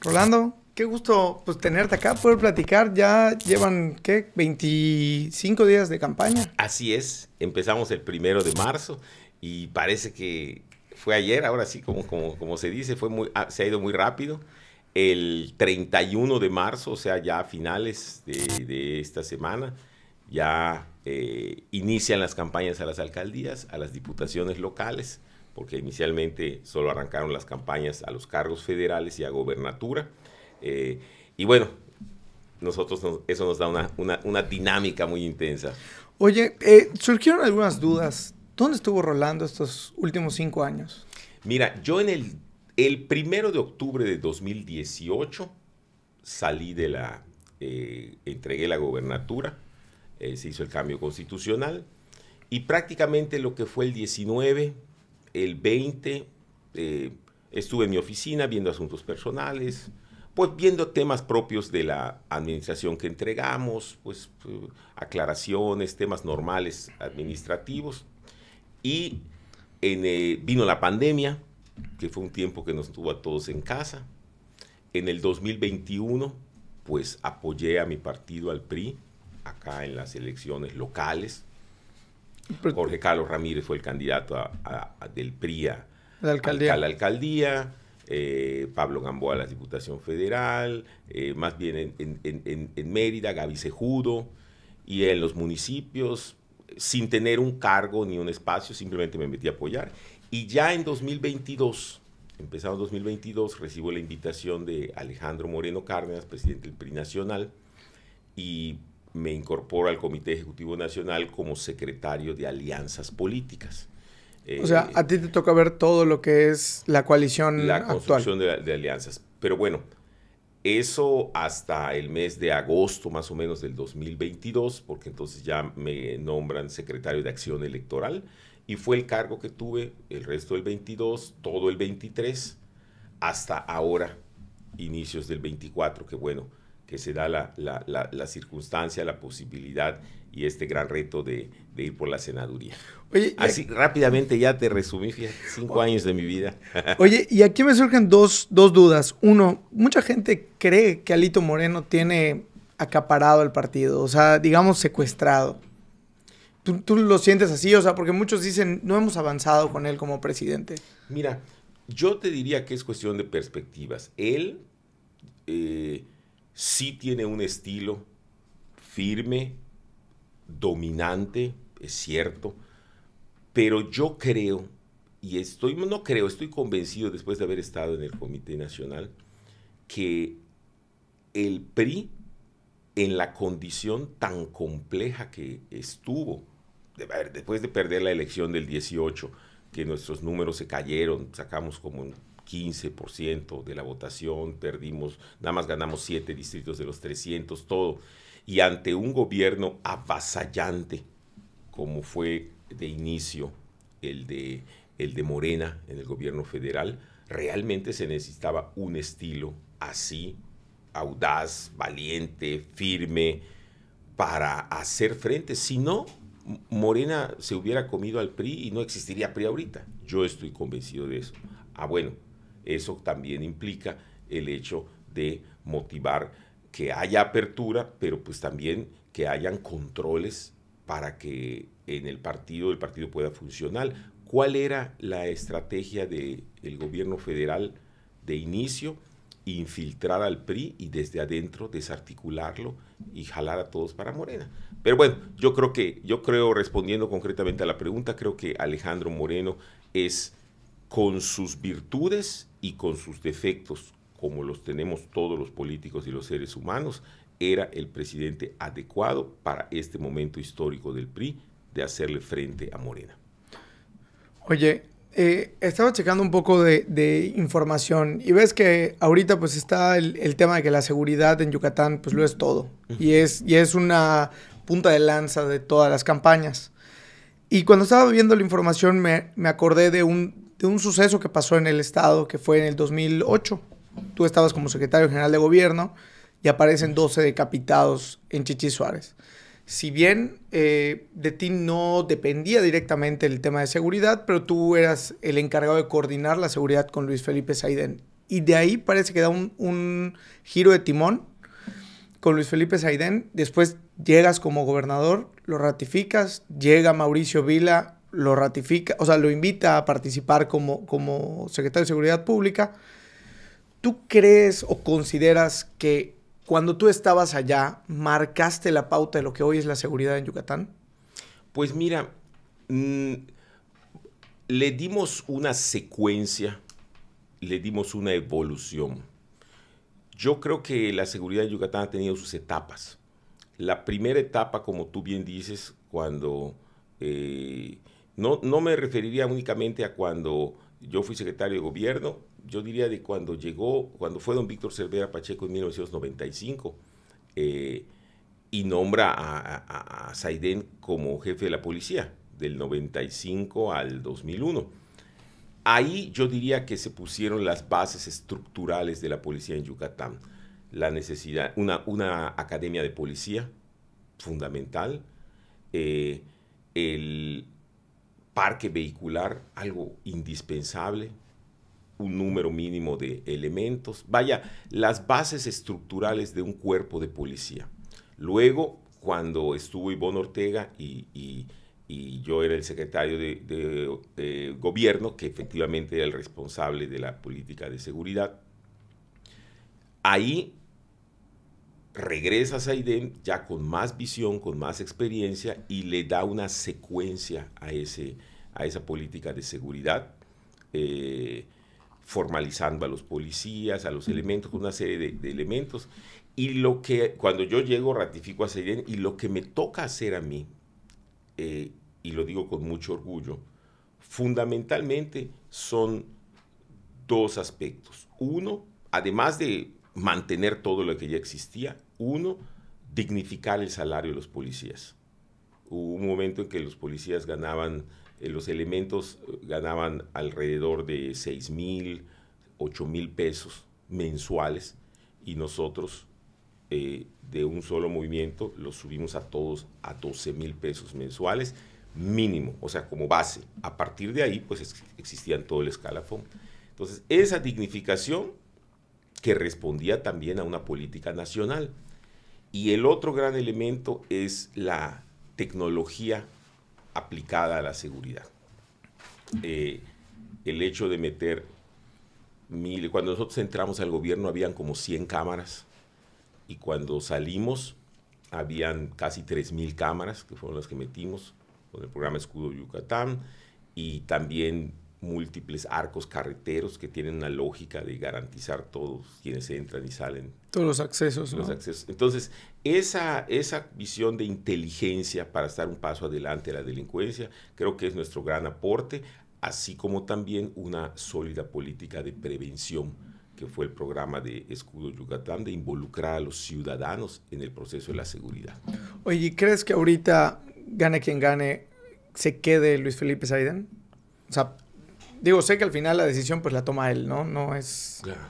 Rolando, qué gusto pues tenerte acá, poder platicar. Ya llevan, ¿qué? 25 días de campaña. Así es, empezamos el 1 de marzo y parece que fue ayer, ahora sí, como se dice, se ha ido muy rápido. El 31 de marzo, o sea, ya a finales de esta semana, ya inician las campañas a las alcaldías, a las diputaciones locales, porque inicialmente solo arrancaron las campañas a los cargos federales y a gobernatura. Eh, y bueno, eso nos da una dinámica muy intensa. Oye, surgieron algunas dudas. ¿Dónde estuvo Rolando estos últimos 5 años? Mira, yo el 1 de octubre de 2018 salí entregué la gobernatura, se hizo el cambio constitucional y prácticamente lo que fue el 19, el 20, estuve en mi oficina viendo asuntos personales, pues viendo temas propios de la administración que entregamos, pues aclaraciones, temas normales administrativos. Y vino la pandemia, que fue un tiempo que nos tuvo a todos en casa. En el 2021, pues apoyé a mi partido, al PRI, acá en las elecciones locales. Jorge Carlos Ramírez fue el candidato del PRI La alcaldía. a la alcaldía. Pablo Gamboa a la Diputación Federal, más bien en Mérida, Gaby Cejudo, y en los municipios, sin tener un cargo ni un espacio, simplemente me metí a apoyar. Y ya en 2022, empezado 2022, recibo la invitación de Alejandro Moreno Cárdenas, presidente del PRI Nacional, y me incorporo al Comité Ejecutivo Nacional como secretario de Alianzas Políticas. O sea, a ti te toca ver todo lo que es la coalición La actual. construcción de alianzas. Pero bueno, eso hasta el mes de agosto más o menos del 2022, porque entonces ya me nombran secretario de Acción Electoral, y fue el cargo que tuve el resto del 22, todo el 23, hasta ahora, inicios del 24, que bueno, que se da la circunstancia, la posibilidad y este gran reto de ir por la senaduría. Oye, Así rápidamente ya te resumí, fíjate, 5 años de mi vida. Oye, y aquí me surgen dos dudas. Uno, mucha gente cree que Alito Moreno tiene acaparado el partido, o sea, digamos secuestrado. ¿Tú lo sientes así? O sea, porque muchos dicen, no hemos avanzado con él como presidente. Mira, yo te diría que es cuestión de perspectivas. Él sí tiene un estilo firme, dominante, es cierto, pero yo creo, estoy convencido después de haber estado en el Comité Nacional, que el PRI, en la condición tan compleja que estuvo, después de perder la elección del 18, que nuestros números se cayeron, sacamos como un 15% de la votación, nada más ganamos 7 distritos de los 300, todo, y ante un gobierno avasallante, como fue de inicio el de Morena en el gobierno federal, realmente se necesitaba un estilo así, audaz, valiente, firme, para hacer frente. Si no, Morena se hubiera comido al PRI y no existiría PRI ahorita. Yo estoy convencido de eso. Bueno, eso también implica el hecho de motivar que haya apertura, pero pues también que hayan controles para que en el partido pueda funcionar. ¿Cuál era la estrategia del gobierno federal de inicio? Infiltrar al PRI y desde adentro desarticularlo y jalar a todos para Morena. Pero bueno, yo creo, respondiendo concretamente a la pregunta, creo que Alejandro Moreno es, con sus virtudes y con sus defectos, como los tenemos todos los políticos y los seres humanos, era el presidente adecuado para este momento histórico del PRI de hacerle frente a Morena. Oye, estaba checando un poco de información y ves que ahorita pues está el tema de que la seguridad en Yucatán pues lo es todo. Y es una punta de lanza de todas las campañas. Y cuando estaba viendo la información me acordé de un suceso que pasó en el estado, que fue en el 2008. Tú estabas como secretario general de gobierno y aparecen 12 decapitados en Chichis Suárez. Si bien de ti no dependía directamente el tema de seguridad, pero tú eras el encargado de coordinar la seguridad con Luis Felipe Saiden. y de ahí parece que da un giro de timón con Luis Felipe Saidén. Después llegas como gobernador, lo ratificas, llega Mauricio Vila, lo ratifica, o sea, lo invita a participar como secretario de Seguridad Pública. ¿Tú crees o consideras que cuando tú estabas allá marcaste la pauta de lo que hoy es la seguridad en Yucatán? Pues mira, le dimos una secuencia, le dimos una evolución. Yo creo que la seguridad en Yucatán ha tenido sus etapas. La primera etapa, como tú bien dices, cuando... no me referiría únicamente a cuando yo fui secretario de gobierno, yo diría de cuando fue don Víctor Cervera Pacheco en 1995, y nombra a Saidén como jefe de la policía, del 95 al 2001. Ahí yo diría que se pusieron las bases estructurales de la policía en Yucatán. La necesidad, una academia de policía fundamental, el parque vehicular, algo indispensable, un número mínimo de elementos, vaya, las bases estructurales de un cuerpo de policía. Luego, cuando estuvo Ivonne Ortega y yo era el secretario de gobierno, que efectivamente era el responsable de la política de seguridad, ahí regresa Saidén ya con más visión, con más experiencia y le da una secuencia a esa política de seguridad, formalizando a los policías, a los elementos, con una serie de elementos. Y cuando yo llego, ratifico a Saidén, y lo que me toca hacer a mí, y lo digo con mucho orgullo, fundamentalmente son dos aspectos. Uno, además de mantener todo lo que ya existía, dignificar el salario de los policías. Hubo un momento en que los policías ganaban, los elementos ganaban alrededor de 6,000, 8,000 pesos mensuales, y nosotros de un solo movimiento los subimos a todos a 12,000 pesos mensuales mínimo, o sea, como base. A partir de ahí, pues existían todo el escalafón. Entonces, esa dignificación que respondía también a una política nacional. Y el otro gran elemento es la tecnología aplicada a la seguridad. El hecho de meter cuando nosotros entramos al gobierno habían como 100 cámaras, y cuando salimos habían casi 3,000 cámaras, que fueron las que metimos con el programa Escudo Yucatán, y también múltiples arcos carreteros que tienen una lógica de garantizar todos quienes entran y salen. Todos los accesos, los ¿no? accesos. Entonces, esa visión de inteligencia para estar un paso adelante de la delincuencia, creo que es nuestro gran aporte, así como también una sólida política de prevención, que fue el programa de Escudo Yucatán, de involucrar a los ciudadanos en el proceso de la seguridad. Oye, ¿crees que ahorita, gane quien gane, se quede Luis Felipe Saidén? O sea, digo, sé que al final la decisión pues la toma él, ¿no? No es... Claro.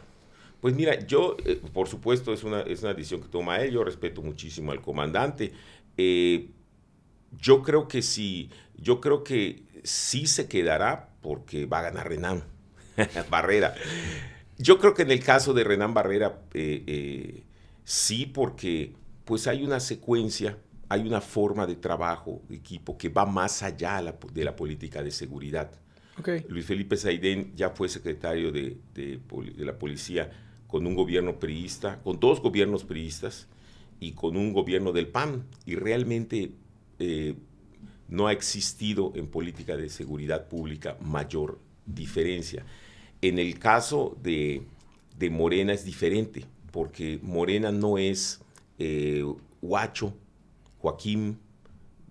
Pues mira, yo, por supuesto, es una decisión que toma él. Yo respeto muchísimo al comandante. Yo creo que sí se quedará porque va a ganar Renan Barrera. Yo creo que en el caso de Renan Barrera, sí, porque pues hay una secuencia, hay una forma de trabajo de equipo que va más allá de la política de seguridad. Okay. Luis Felipe Saidén ya fue secretario de la policía con un gobierno priista, con dos gobiernos priistas y con un gobierno del PAN, y realmente no ha existido en política de seguridad pública mayor diferencia. En el caso de Morena es diferente, porque Morena no es Huacho, Joaquín.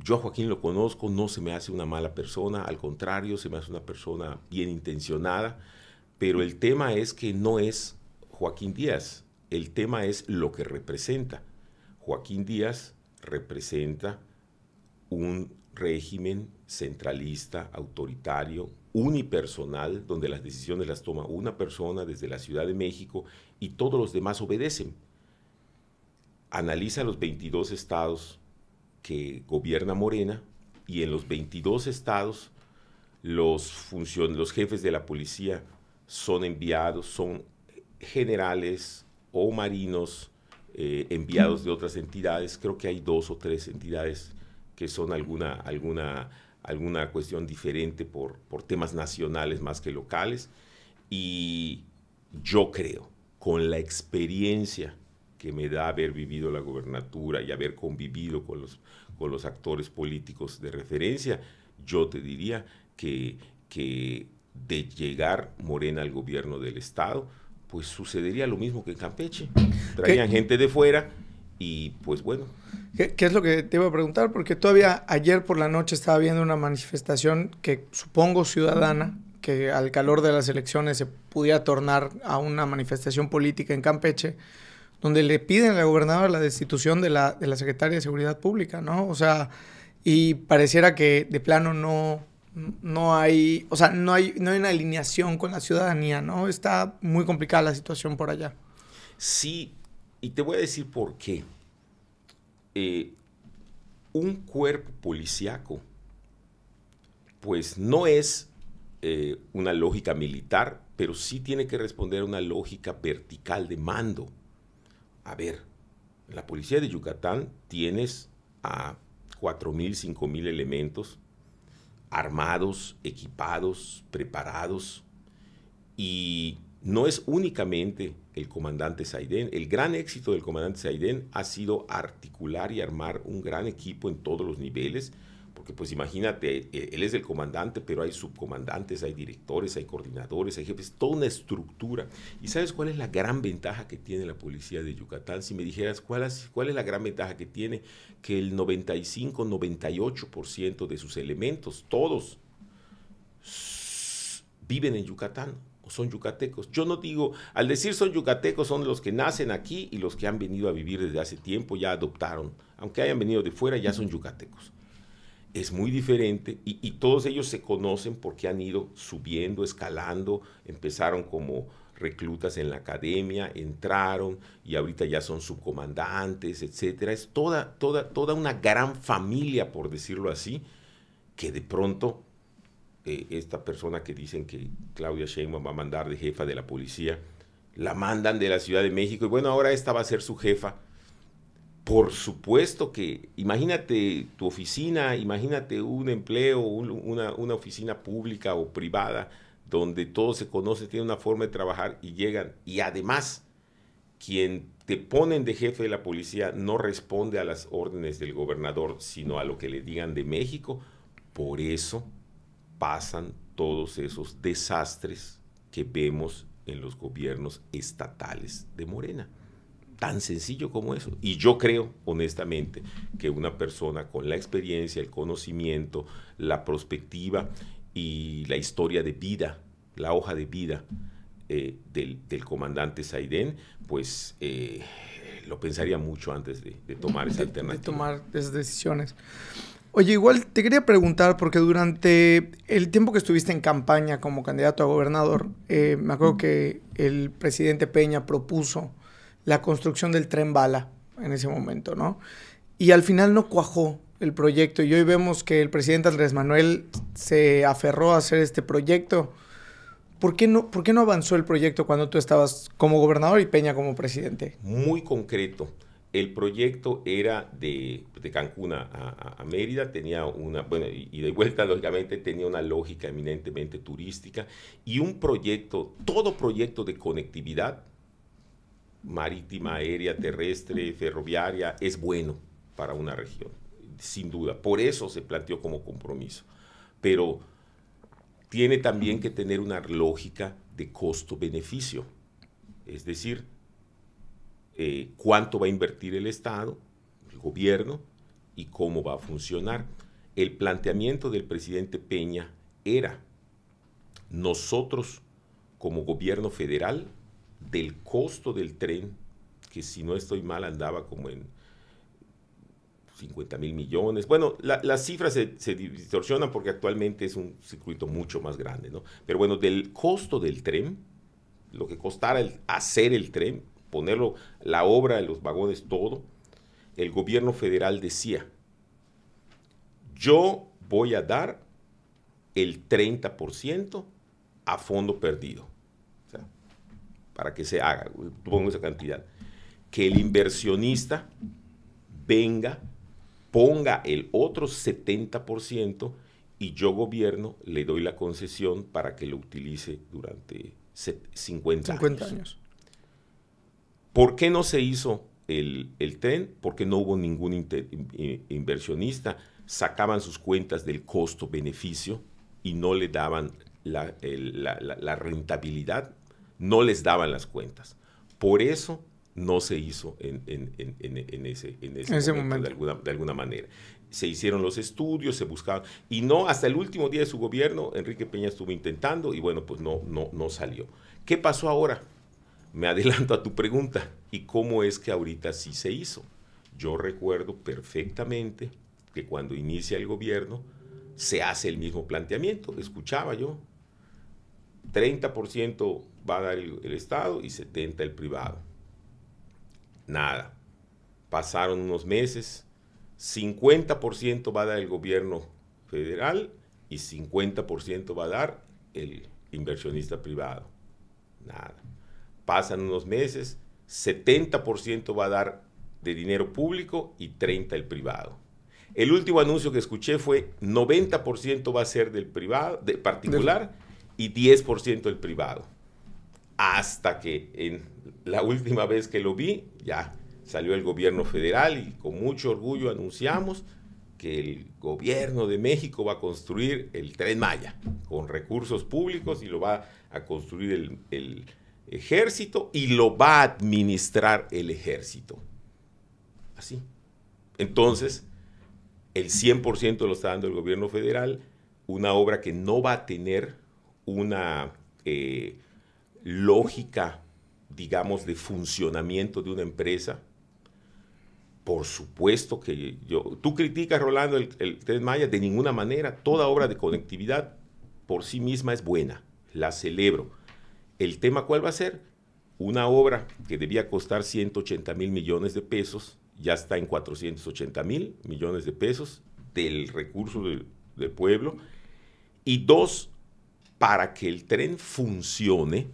Yo a Joaquín lo conozco, no se me hace una mala persona, al contrario, se me hace una persona bien intencionada, pero el tema es que no es Joaquín Díaz, el tema es lo que representa. Joaquín Díaz representa un régimen centralista, autoritario, unipersonal, donde las decisiones las toma una persona desde la Ciudad de México y todos los demás obedecen. Analiza los 22 estados que gobierna Morena, y en los 22 estados los jefes de la policía son enviados, son generales o marinos enviados de otras entidades. Creo que hay 2 o 3 entidades que son alguna cuestión diferente por temas nacionales más que locales. Y yo creo, con la experiencia que me da haber vivido la gobernatura y haber convivido con los actores políticos de referencia, yo te diría que de llegar Morena al gobierno del Estado, pues sucedería lo mismo que en Campeche. Traían gente de fuera y pues bueno. ¿Qué es lo que te iba a preguntar? Porque todavía ayer por la noche estaba viendo una manifestación que supongo ciudadana, que al calor de las elecciones se pudiera tornar a una manifestación política en Campeche, donde le piden a la gobernadora la destitución de la secretaria de Seguridad Pública, ¿no? O sea, y pareciera que de plano no hay, o sea, no hay una alineación con la ciudadanía, ¿no? Está muy complicada la situación por allá. Sí, y te voy a decir por qué. Un cuerpo policíaco, pues no es una lógica militar, pero sí tiene que responder a una lógica vertical de mando. A ver, en la policía de Yucatán tienes a 4,000, 5,000 elementos armados, equipados, preparados, y no es únicamente el comandante Saidén. El gran éxito del comandante Saidén ha sido articular y armar un gran equipo en todos los niveles, porque pues imagínate, él es el comandante, pero hay subcomandantes, hay directores, hay coordinadores, hay jefes, toda una estructura. ¿Y sabes cuál es la gran ventaja que tiene la policía de Yucatán? Si me dijeras, ¿cuál es la gran ventaja que tiene? Que el 95, 98% de sus elementos, todos, viven en Yucatán o son yucatecos. Yo no digo, al decir son yucatecos, son los que nacen aquí y los que han venido a vivir desde hace tiempo, ya adoptaron. Aunque hayan venido de fuera, ya son yucatecos. Es muy diferente y todos ellos se conocen porque han ido subiendo, escalando, empezaron como reclutas en la academia, entraron y ahorita ya son subcomandantes, etcétera. Es toda una gran familia, por decirlo así, que de pronto esta persona que dicen que Claudia Sheinbaum va a mandar de jefa de la policía, la mandan de la Ciudad de México y bueno, ahora esta va a ser su jefa. Por supuesto que, imagínate tu oficina, imagínate un empleo, una oficina pública o privada donde todos se conocen, tienen una forma de trabajar y llegan. Y además, quien te ponen de jefe de la policía no responde a las órdenes del gobernador, sino a lo que le digan de México. Por eso pasan todos esos desastres que vemos en los gobiernos estatales de Morena. Tan sencillo como eso. Y yo creo, honestamente, que una persona con la experiencia, el conocimiento, la perspectiva y la historia de vida, la hoja de vida del comandante Saidén, pues lo pensaría mucho antes de tomar esa alternativa. De tomar esas decisiones. Oye, igual te quería preguntar, porque durante el tiempo que estuviste en campaña como candidato a gobernador, me acuerdo que el presidente Peña propuso la construcción del tren bala en ese momento, ¿no? Y al final no cuajó el proyecto y hoy vemos que el presidente Andrés Manuel se aferró a hacer este proyecto. ¿Por qué no avanzó el proyecto cuando tú estabas como gobernador y Peña como presidente? Muy concreto. El proyecto era de Cancún a Mérida, tenía una, bueno, y de vuelta lógicamente tenía una lógica eminentemente turística y un proyecto, todo proyecto de conectividad marítima, aérea, terrestre, ferroviaria, es bueno para una región, sin duda. Por eso se planteó como compromiso. Pero tiene también que tener una lógica de costo-beneficio. Es decir, cuánto va a invertir el Estado, el gobierno, y cómo va a funcionar. El planteamiento del presidente Peña era, nosotros como gobierno federal, del costo del tren, que si no estoy mal andaba como en 50,000 millones. Bueno, las cifras se distorsionan porque actualmente es un circuito mucho más grande, ¿no? Pero bueno, del costo del tren, lo que costara hacer el tren, ponerlo, la obra, los vagones, todo, el gobierno federal decía, yo voy a dar el 30% a fondo perdido. para que se haga, pongo esa cantidad, que el inversionista venga, ponga el otro 70% y yo, gobierno, le doy la concesión para que lo utilice durante 50 años. ¿Por qué no se hizo el tren? Porque no hubo ningún inversionista. Sacaban sus cuentas del costo-beneficio y no le daban la rentabilidad, no les daban las cuentas. Por eso no se hizo en ese momento. De alguna manera. Se hicieron los estudios, se buscaban, y no, hasta el último día de su gobierno, Enrique Peña estuvo intentando, y bueno, pues no salió. ¿Qué pasó ahora? Me adelanto a tu pregunta, ¿y cómo es que ahorita sí se hizo? Yo recuerdo perfectamente que cuando inicia el gobierno, se hace el mismo planteamiento, escuchaba yo, 30% va a dar el Estado y 70% el privado. Nada. Pasaron unos meses, 50% va a dar el gobierno federal y 50% va a dar el inversionista privado. Nada. Pasan unos meses, 70% va a dar de dinero público y 30% el privado. El último anuncio que escuché fue 90% va a ser del privado, de particular, y 10% el privado. Hasta que en la última vez que lo vi, ya salió el gobierno federal y con mucho orgullo anunciamos que el gobierno de México va a construir el Tren Maya con recursos públicos y lo va a construir el ejército y lo va a administrar el ejército. Así. Entonces, el 100% lo está dando el gobierno federal, una obra que no va a tener una lógica, digamos, de funcionamiento de una empresa. Por supuesto que tú criticas, Rolando, el Tren Maya, de ninguna manera. Toda obra de conectividad por sí misma es buena, la celebro. ¿El tema cuál va a ser? Una obra que debía costar 180,000 millones de pesos, ya está en 480,000 millones de pesos del recurso del pueblo. Y dos, para que el tren funcione,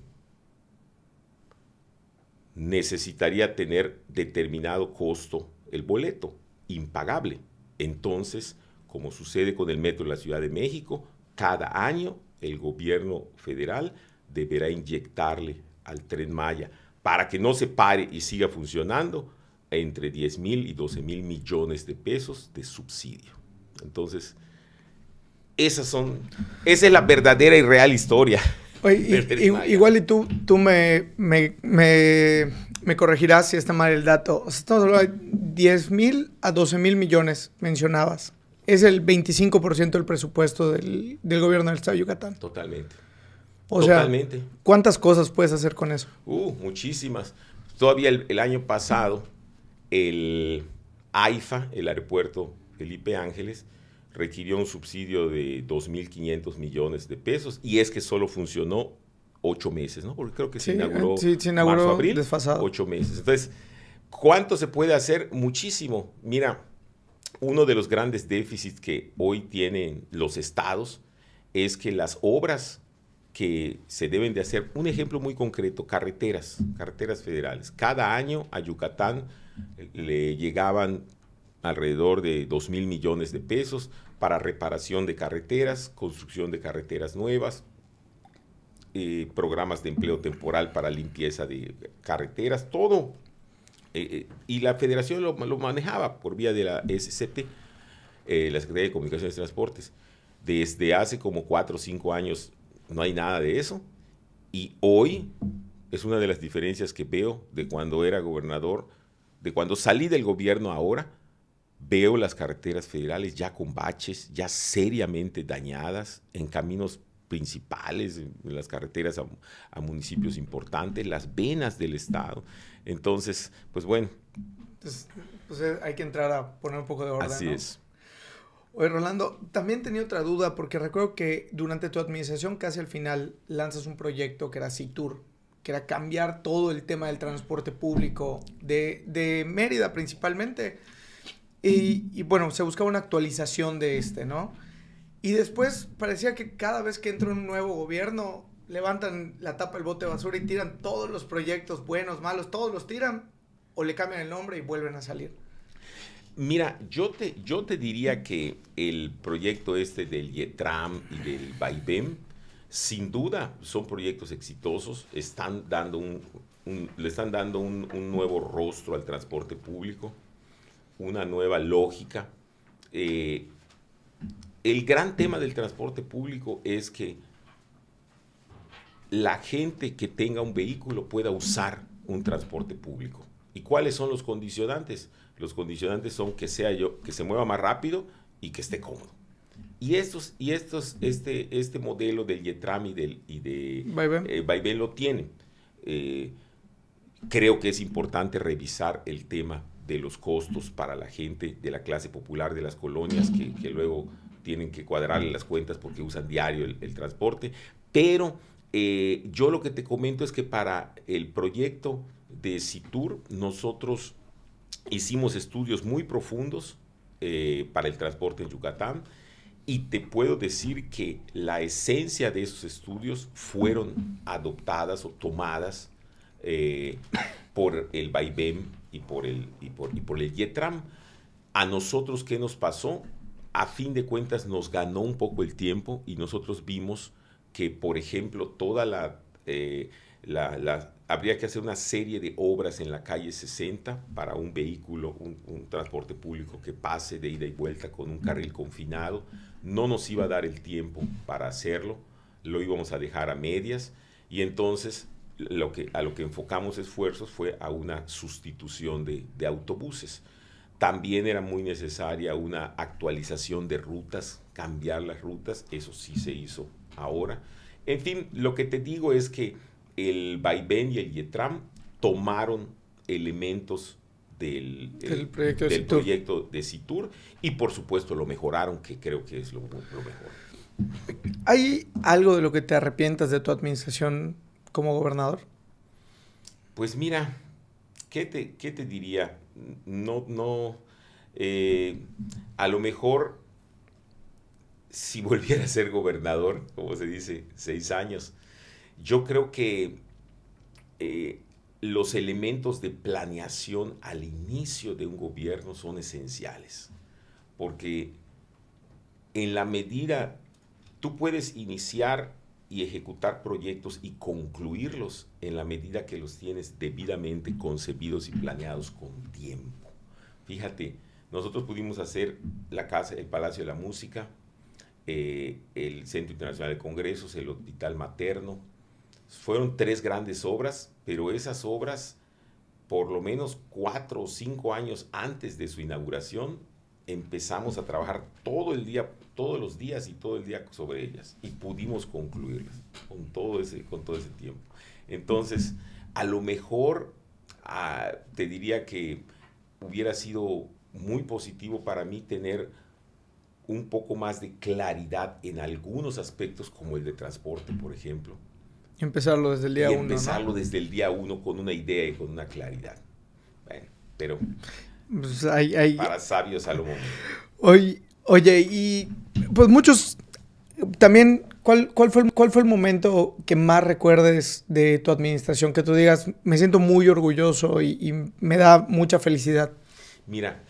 necesitaría tener determinado costo el boleto, impagable. Entonces, como sucede con el metro de la Ciudad de México, cada año el gobierno federal deberá inyectarle al Tren Maya, para que no se pare y siga funcionando, entre 10,000 y 12,000 millones de pesos de subsidio. Entonces, esa es la verdadera y real historia. Oye, igual y tú me corregirás si está mal el dato. O sea, estamos hablando de 10,000 a 12,000 millones, mencionabas. Es el 25% del presupuesto del gobierno del estado de Yucatán. Totalmente. Totalmente. Sea, ¿cuántas cosas puedes hacer con eso? Muchísimas. Todavía el año pasado, el AIFA, el aeropuerto Felipe Ángeles, requirió un subsidio de 2,500 millones de pesos, y es que solo funcionó 8 meses, ¿no? Porque creo que se inauguró marzo, abril, desfasado. 8 meses. Entonces, ¿cuánto se puede hacer? Muchísimo. Mira, uno de los grandes déficits que hoy tienen los estados es que las obras que se deben de hacer, un ejemplo muy concreto, carreteras federales. Cada año a Yucatán le llegaban alrededor de 2,000 millones de pesos para reparación de carreteras, construcción de carreteras nuevas, programas de empleo temporal para limpieza de carreteras, todo. Y la federación lo manejaba por vía de la SCT, la Secretaría de Comunicaciones y Transportes. Desde hace como 4 o 5 años no hay nada de eso, y hoy es una de las diferencias que veo de cuando era gobernador, de cuando salí del gobierno ahora. Veo las carreteras federales ya con baches, ya seriamente dañadas, en caminos principales, en las carreteras a municipios importantes, las venas del estado. Entonces, pues bueno. Entonces, pues hay que entrar a poner un poco de orden, así, ¿no? Es. Oye, Rolando, también tenía otra duda, porque recuerdo que durante tu administración, casi al final, lanzas un proyecto que era Citur, que era cambiar todo el tema del transporte público de Mérida principalmente. Y bueno, se buscaba una actualización de ¿no? Y después parecía que cada vez que entra un nuevo gobierno, levantan la tapa del bote de basura y tiran todos los proyectos buenos, malos, todos los tiran o le cambian el nombre y vuelven a salir? Mira, yo te diría que el proyecto este del YETRAM y del Vaivén, sin duda son proyectos exitosos, están dando le están dando un nuevo rostro al transporte público, una nueva lógica. El gran tema del transporte público es que la gente que tenga un vehículo pueda usar un transporte público. ¿Y cuáles son los condicionantes? Los condicionantes son que se mueva más rápido y que esté cómodo. Este modelo del YETRAM y de Vaivén lo tienen. Creo que es importante revisar el tema de los costos para la gente de la clase popular de las colonias que luego tienen que cuadrarle las cuentas porque usan diario el transporte. Pero yo lo que te comento es que para el proyecto de CITUR nosotros hicimos estudios muy profundos para el transporte en Yucatán y te puedo decir que la esencia de esos estudios fueron adoptadas o tomadas por el Vaivén y por el YETRAM. A nosotros, ¿qué nos pasó? A fin de cuentas nos ganó un poco el tiempo y nosotros vimos que, por ejemplo, habría que hacer una serie de obras en la calle 60 para un vehículo, un transporte público que pase de ida y vuelta con un carril confinado. No nos iba a dar el tiempo para hacerlo, lo íbamos a dejar a medias y entonces a lo que enfocamos esfuerzos fue a una sustitución de autobuses. También era muy necesaria una actualización de rutas, cambiar las rutas, eso sí se hizo ahora. En fin, lo que te digo es que el Vaivén y el YETRAM tomaron elementos del proyecto de CITUR y por supuesto lo mejoraron, que creo que es lo mejor. ¿Hay algo de lo que te arrepientas de tu administración como gobernador? Pues mira, ¿qué te diría? A lo mejor si volviera a ser gobernador, como se dice, 6 años, yo creo que los elementos de planeación al inicio de un gobierno son esenciales, porque en la medida tú puedes iniciar y ejecutar proyectos y concluirlos en la medida que los tienes debidamente concebidos y planeados con tiempo. Fíjate, nosotros pudimos hacer el Palacio de la Música, el Centro Internacional de Congresos, el Hospital Materno. Fueron 3 grandes obras, pero esas obras, por lo menos 4 o 5 años antes de su inauguración, empezamos a trabajar todo el día, todos los días y todo el día sobre ellas y pudimos concluirlas con todo ese tiempo. Entonces, a lo mejor te diría que hubiera sido muy positivo para mí tener un poco más de claridad en algunos aspectos como el de transporte, por ejemplo. Empezarlo desde el día 1, empezarlo desde el día 1 con una idea y con una claridad. Bueno, pero pues para sabios Salomón. Oye, y pues muchos también, ¿cuál fue el momento que más recuerdes de tu administración? Que tú digas, me siento muy orgulloso y me da mucha felicidad. Mira,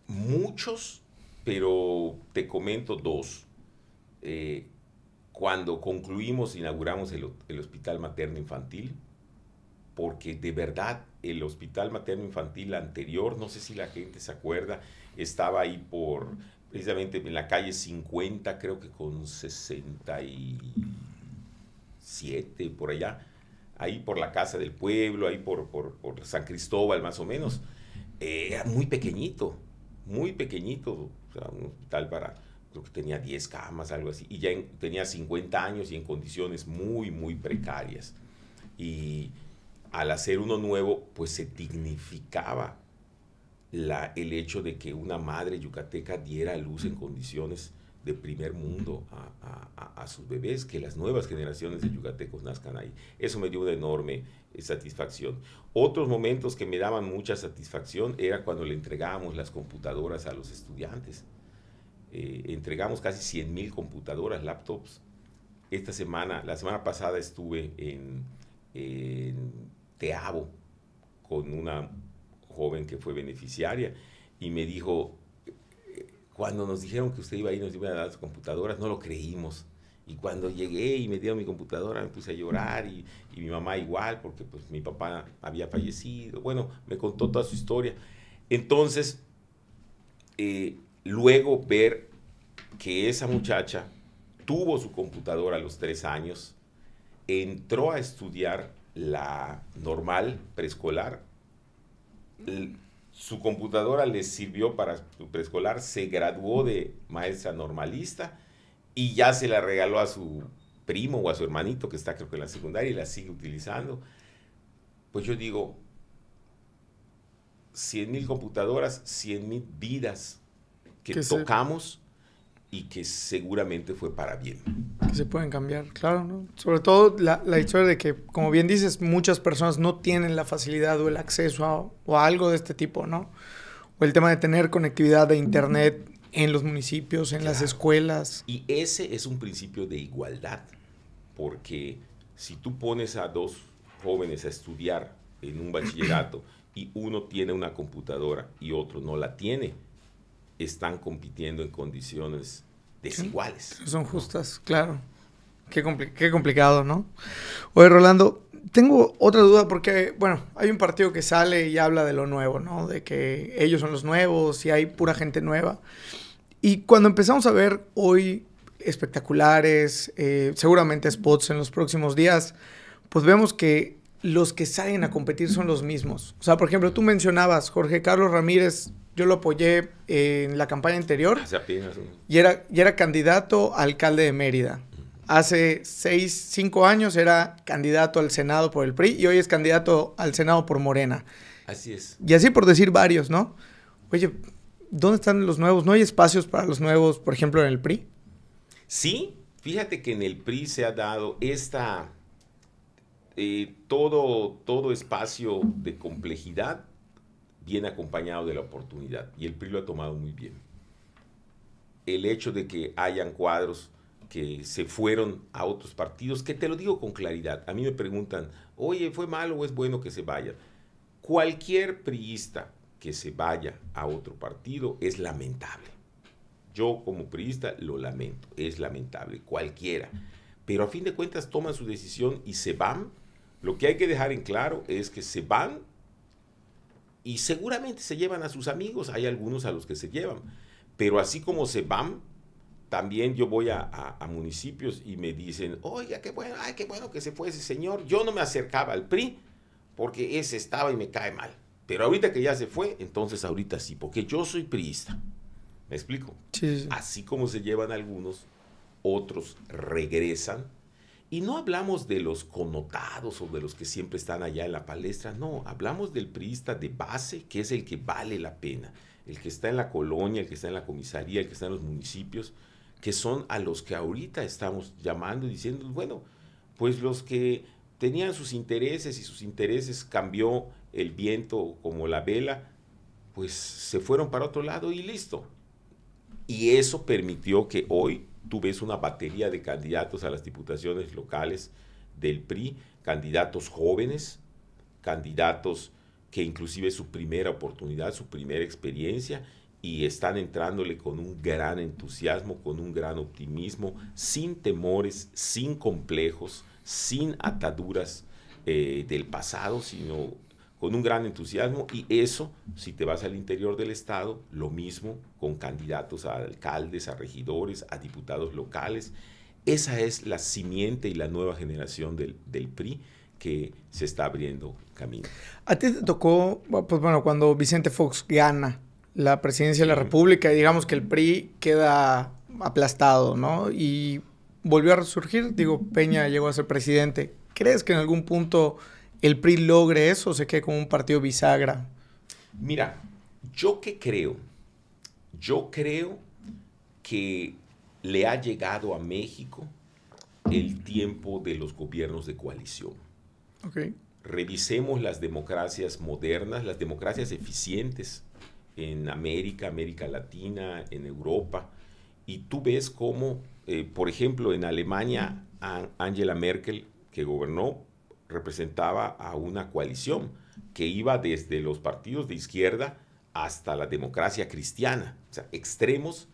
muchos, pero te comento 2. Cuando inauguramos el Hospital Materno Infantil, porque de verdad el Hospital Materno Infantil anterior, no sé si la gente se acuerda, estaba ahí precisamente en la calle 50, creo que con 67, por allá, ahí por la Casa del Pueblo, ahí por San Cristóbal más o menos. Era muy pequeñito, o sea, un hospital creo que tenía 10 camas, algo así, y ya tenía 50 años y en condiciones muy, muy precarias. Y al hacer uno nuevo, pues se dignificaba el hecho de que una madre yucateca diera a luz en condiciones de primer mundo a sus bebés, que las nuevas generaciones de yucatecos nazcan ahí. Eso me dio una enorme satisfacción. Otros momentos que me daban mucha satisfacción era cuando le entregábamos las computadoras a los estudiantes. Entregamos casi 100,000 computadoras, laptops, la semana pasada estuve en Teabo con una joven que fue beneficiaria y me dijo, cuando nos dijeron que usted iba a ir, nos iban a dar las computadoras, no lo creímos. Y cuando llegué y me dieron mi computadora, me puse a llorar y mi mamá igual, porque pues mi papá había fallecido. Bueno, me contó toda su historia. Entonces, luego ver que esa muchacha tuvo su computadora a los 3 años, entró a estudiar la normal preescolar, su computadora le sirvió para su preescolar, se graduó de maestra normalista y ya se la regaló a su primo o a su hermanito que está creo que en la secundaria y la sigue utilizando. Pues yo digo, 100,000 computadoras, 100,000 vidas que tocamos y que seguramente fue para bien. Que se pueden cambiar, claro, ¿no? Sobre todo la historia de que, como bien dices, muchas personas no tienen la facilidad o el acceso a algo de este tipo, ¿no? O el tema de tener conectividad de internet en los municipios, en las escuelas. Y ese es un principio de igualdad, porque si tú pones a 2 jóvenes a estudiar en un bachillerato y uno tiene una computadora y otro no la tiene, están compitiendo en condiciones desiguales. Son justas, claro. Qué complicado, ¿no? Oye, Rolando, tengo otra duda porque, bueno, hay un partido que sale y habla de lo nuevo, ¿no? De que ellos son los nuevos y hay pura gente nueva. Y cuando empezamos a ver hoy espectaculares, seguramente spots en los próximos días, pues vemos que los que salen a competir son los mismos. O sea, por ejemplo, tú mencionabas Jorge Carlos Ramírez. Yo lo apoyé en la campaña anterior y era candidato a alcalde de Mérida. Hace 5 años era candidato al Senado por el PRI y hoy es candidato al Senado por Morena. Así es. Y así por decir varios, ¿no? Oye, ¿dónde están los nuevos? ¿No hay espacios para los nuevos, por ejemplo, en el PRI? Sí, fíjate que en el PRI se ha dado todo espacio de complejidad viene acompañado de la oportunidad y el PRI lo ha tomado muy bien. El hecho de que hayan cuadros que se fueron a otros partidos, que te lo digo con claridad, a mí me preguntan, oye, ¿fue malo o es bueno que se vaya? Cualquier priista que se vaya a otro partido es lamentable. Yo como priista lo lamento, es lamentable, cualquiera. Pero a fin de cuentas toman su decisión y se van. Lo que hay que dejar en claro es que se van y seguramente se llevan a sus amigos, hay algunos a los que se llevan, pero así como se van, también yo voy a municipios y me dicen, oiga, qué bueno, ay, qué bueno que se fue ese señor, yo no me acercaba al PRI porque ese estaba y me cae mal, pero ahorita que ya se fue, entonces ahorita sí, porque yo soy priista, ¿me explico? Sí. Así como se llevan algunos, otros regresan. Y no hablamos de los connotados o de los que siempre están allá en la palestra, no, hablamos del priista de base, que es el que vale la pena, el que está en la colonia, el que está en la comisaría, el que está en los municipios, que son a los que ahorita estamos llamando y diciendo, bueno, pues los que tenían sus intereses y sus intereses cambió el viento como la vela, pues se fueron para otro lado y listo. Y eso permitió que hoy tú ves una batería de candidatos a las diputaciones locales del PRI, candidatos jóvenes, candidatos que inclusive es su primera oportunidad, su primera experiencia, y están entrándole con un gran entusiasmo, con un gran optimismo, sin temores, sin complejos, sin ataduras del pasado, sino con un gran entusiasmo. Y eso, si te vas al interior del estado, lo mismo con candidatos a alcaldes, a regidores, a diputados locales. Esa es la simiente y la nueva generación del PRI que se está abriendo camino. A ti te tocó, pues bueno, cuando Vicente Fox gana la presidencia de la República y digamos que el PRI queda aplastado, ¿no? Y volvió a resurgir, digo, Peña llegó a ser presidente. ¿Crees que en algún punto el PRI logre eso o se quede como un partido bisagra? Mira, ¿yo qué creo? Yo creo que le ha llegado a México el tiempo de los gobiernos de coalición. Okay. Revisemos las democracias modernas, las democracias eficientes en América Latina, en Europa, y tú ves cómo, por ejemplo, en Alemania Angela Merkel, que gobernó, representaba a una coalición que iba desde los partidos de izquierda hasta la democracia cristiana, o sea, extremos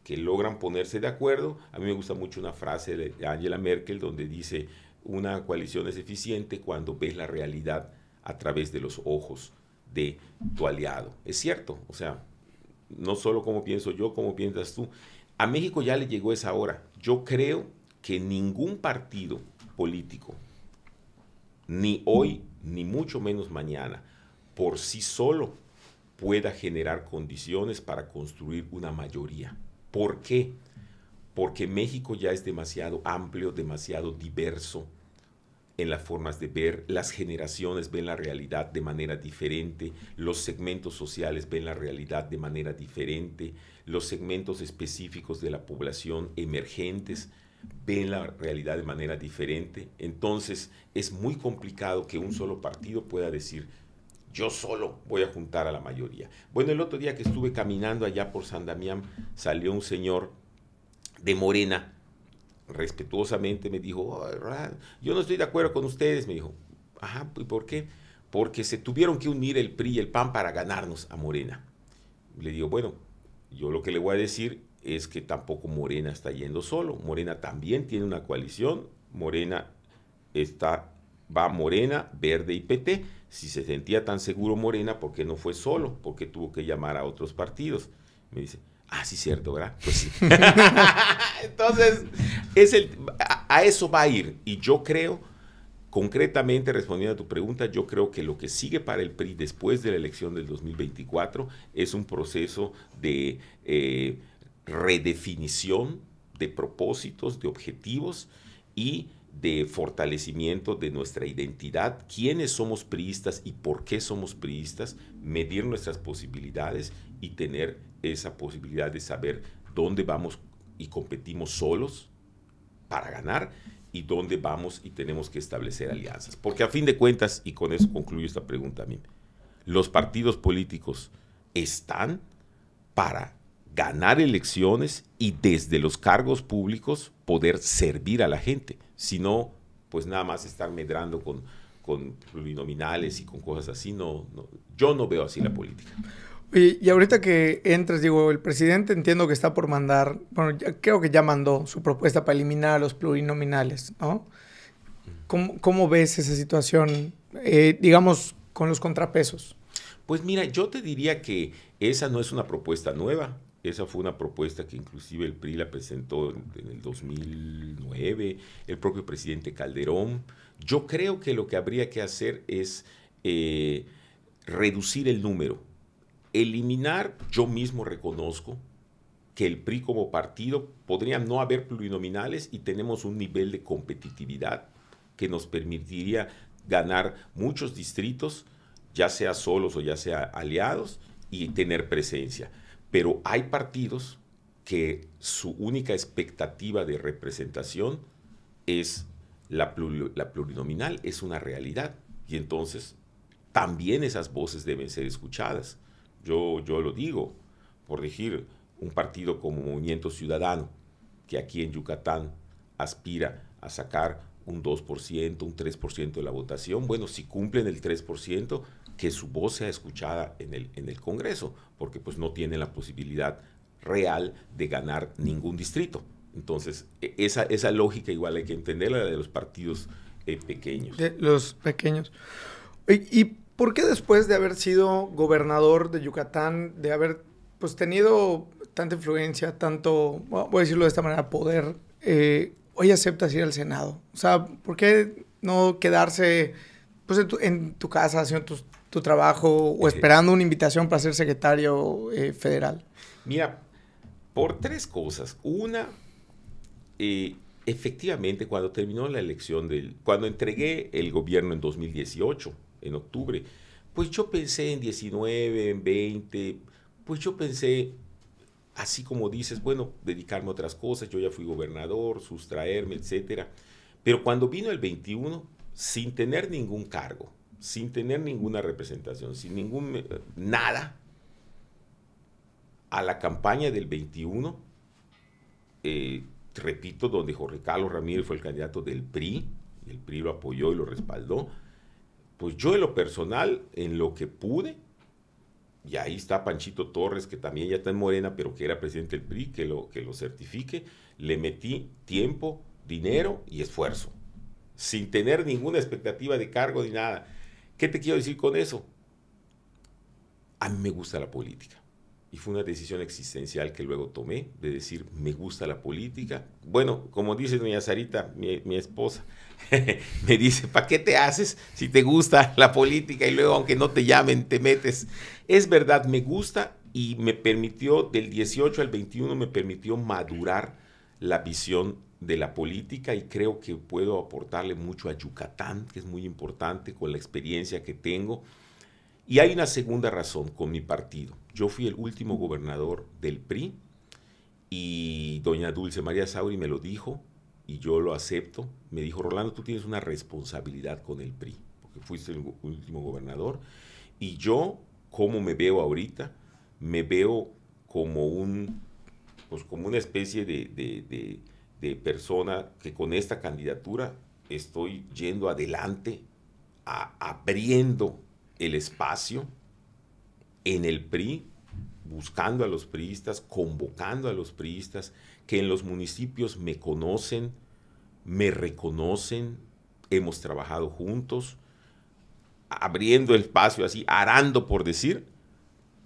que logran ponerse de acuerdo. A mí me gusta mucho una frase de Angela Merkel donde dice, una coalición es eficiente cuando ves la realidad a través de los ojos de tu aliado. Es cierto, o sea, no solo como pienso yo, como piensas tú. A México ya le llegó esa hora. Yo creo que ningún partido político, ni hoy, ni mucho menos mañana, por sí solo pueda generar condiciones para construir una mayoría. ¿Por qué? Porque México ya es demasiado amplio, demasiado diverso en las formas de ver, las generaciones ven la realidad de manera diferente, los segmentos sociales ven la realidad de manera diferente, los segmentos específicos de la población emergentes ven la realidad de manera diferente. Entonces es muy complicado que un solo partido pueda decir, yo solo voy a juntar a la mayoría. Bueno, el otro día que estuve caminando allá por San Damián, salió un señor de Morena, respetuosamente me dijo, oh, yo no estoy de acuerdo con ustedes, me dijo. Ajá, ¿y por qué? Porque se tuvieron que unir el PRI y el PAN para ganarnos a Morena. Le digo, bueno, yo lo que le voy a decir es que tampoco Morena está yendo solo. Morena también tiene una coalición. Morena va Morena, Verde y PT. Si se sentía tan seguro Morena, ¿por qué no fue solo? ¿Por qué tuvo que llamar a otros partidos? Me dice, ah, sí, cierto, ¿verdad? Pues sí. Entonces, a eso va a ir. Y yo creo, concretamente, respondiendo a tu pregunta, yo creo que lo que sigue para el PRI después de la elección del 2024 es un proceso de redefinición de propósitos, de objetivos y de fortalecimiento de nuestra identidad, quiénes somos priistas y por qué somos priistas, medir nuestras posibilidades y tener esa posibilidad de saber dónde vamos y competimos solos para ganar y dónde vamos y tenemos que establecer alianzas. Porque a fin de cuentas, y con eso concluyo esta pregunta a mí, los partidos políticos están para ganar elecciones y desde los cargos públicos poder servir a la gente. Si no, pues nada más estar medrando con plurinominales y con cosas así. Yo no veo así la política. Y ahorita que entras, digo, el presidente entiendo que está por mandar, bueno, creo que ya mandó su propuesta para eliminar a los plurinominales, ¿no? ¿Cómo ves esa situación, digamos, con los contrapesos? Pues mira, yo te diría que esa no es una propuesta nueva. Esa fue una propuesta que inclusive el PRI la presentó en el 2009, el propio presidente Calderón. Yo creo que lo que habría que hacer es reducir el número. Eliminar, yo mismo reconozco que el PRI como partido podría no haber plurinominales y tenemos un nivel de competitividad que nos permitiría ganar muchos distritos, ya sea solos o ya sea aliados, y tener presencia. Pero hay partidos que su única expectativa de representación es la plurinominal, es una realidad. Y entonces también esas voces deben ser escuchadas. Yo lo digo, por decir, un partido como Movimiento Ciudadano, que aquí en Yucatán aspira a sacar un 2%, un 3% de la votación, bueno, si cumplen el 3%, que su voz sea escuchada en el Congreso, porque pues no tienen la posibilidad real de ganar ningún distrito. Entonces, esa lógica igual hay que entenderla, la de los partidos pequeños. De los pequeños. ¿Y por qué después de haber sido gobernador de Yucatán, de haber pues tenido tanta influencia, tanto, voy a decirlo de esta manera, poder, hoy aceptas ir al Senado? O sea, ¿por qué no quedarse pues en tu casa haciendo tu trabajo o esperando una invitación para ser secretario federal? Mira, por tres cosas. Una, efectivamente, cuando terminó la elección, cuando entregué el gobierno en 2018, en octubre, pues yo pensé en 19, en 20, pues yo pensé, así como dices, bueno, dedicarme a otras cosas, yo ya fui gobernador, sustraerme, etcétera. Pero cuando vino el 21, sin tener ningún cargo, sin tener ninguna representación, sin nada, a la campaña del 21, repito, donde Jorge Carlos Ramírez fue el candidato del PRI, y el PRI lo apoyó y lo respaldó, pues yo en lo personal, en lo que pude, y ahí está Panchito Torres, que también ya está en Morena, pero que era presidente del PRI, que lo certifique, le metí tiempo, dinero y esfuerzo, sin tener ninguna expectativa de cargo ni nada. ¿Qué te quiero decir con eso? A mí me gusta la política. Y fue una decisión existencial que luego tomé, de decir, me gusta la política. Bueno, como dice doña Sarita, mi esposa, me dice, ¿para qué te haces si te gusta la política y luego aunque no te llamen, te metes? Es verdad, me gusta y me permitió, del 18 al 21, me permitió madurar la visión de la política y creo que puedo aportarle mucho a Yucatán, que es muy importante con la experiencia que tengo. Y hay una segunda razón con mi partido. Yo fui el último gobernador del PRI y doña Dulce María Sauri me lo dijo y yo lo acepto. Me dijo, Rolando, tú tienes una responsabilidad con el PRI, porque fuiste el último gobernador. Y yo, ¿cómo me veo ahorita? Me veo como como una especie de persona que con esta candidatura estoy yendo adelante, abriendo el espacio en el PRI, buscando a los priistas, convocando a los priistas, que en los municipios me conocen, me reconocen, hemos trabajado juntos, abriendo el espacio así, arando por decir,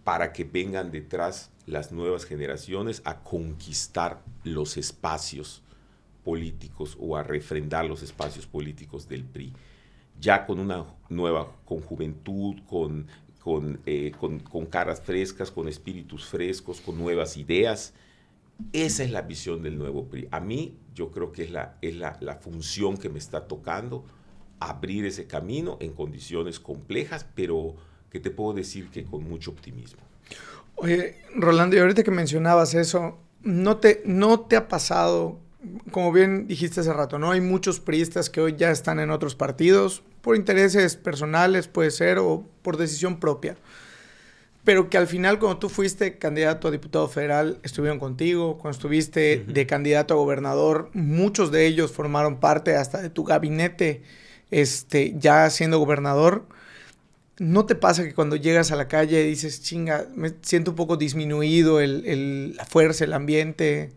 para que vengan detrás las nuevas generaciones a conquistar los espacios políticos o a refrendar los espacios políticos del PRI. Ya con una nueva, con juventud, con caras frescas, con espíritus frescos, con nuevas ideas. Esa es la visión del nuevo PRI. A mí, yo creo que es la función que me está tocando, abrir ese camino en condiciones complejas, pero que te puedo decir que con mucho optimismo. Oye, Rolando, y ahorita que mencionabas eso, ¿no te ha pasado, como bien dijiste hace rato, ¿no? Hay muchos priistas que hoy ya están en otros partidos, por intereses personales puede ser, o por decisión propia, pero que al final cuando tú fuiste candidato a diputado federal estuvieron contigo, cuando estuviste de candidato a gobernador, muchos de ellos formaron parte hasta de tu gabinete ya siendo gobernador. ¿No te pasa que cuando llegas a la calle dices, chinga, me siento un poco disminuido la fuerza, el ambiente?